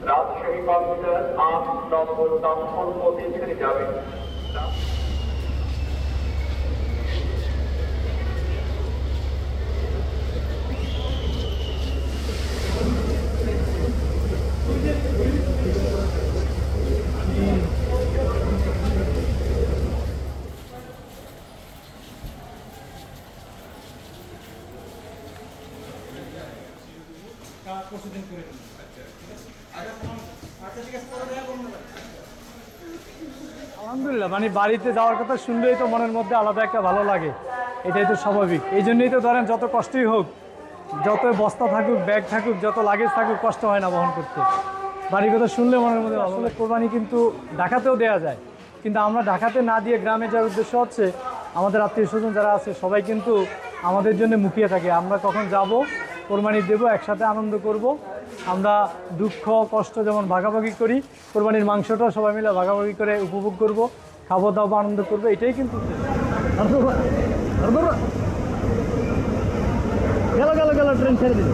Rajshahi computer 8 নম্বর দক্ষিণ পথে ছেড়ে যাবে। আলহামদুলিল্লাহ, মানে বাড়িতে যাওয়ার কথা শুনলেই তো মনের মধ্যে আলাদা একটা ভালো লাগে, এটাই তো স্বাভাবিক। এই জন্যই তো ধরেন যত কষ্টই হোক, যত বস্তা থাকুক, ব্যাগ থাকুক, যত লাগেজ থাকুক, কষ্ট হয় না বহন করতে। বাড়ির কথা শুনলে মনের মধ্যে আসলে কোরবানি কিন্তু ঢাকাতেও দেওয়া যায়, কিন্তু আমরা ঢাকাতে না দিয়ে গ্রামে যাওয়ার উদ্দেশ্য হচ্ছে আমাদের আত্মীয় স্বজন যারা আছে সবাই কিন্তু আমাদের জন্য মুখিয়ে থাকে। আমরা কখন যাব, কোরবানি দেব, একসাথে আনন্দ করব। আমরা দুঃখ কষ্ট যেমন ভাগাভাগি করি, কোরবানির মাংসটাও সবাই মিলে ভাগাভাগি করে উপভোগ করব, খাবো দাবো, আনন্দ করবো, এটাই কিন্তু। গেল ট্রেন ছেড়ে দিল।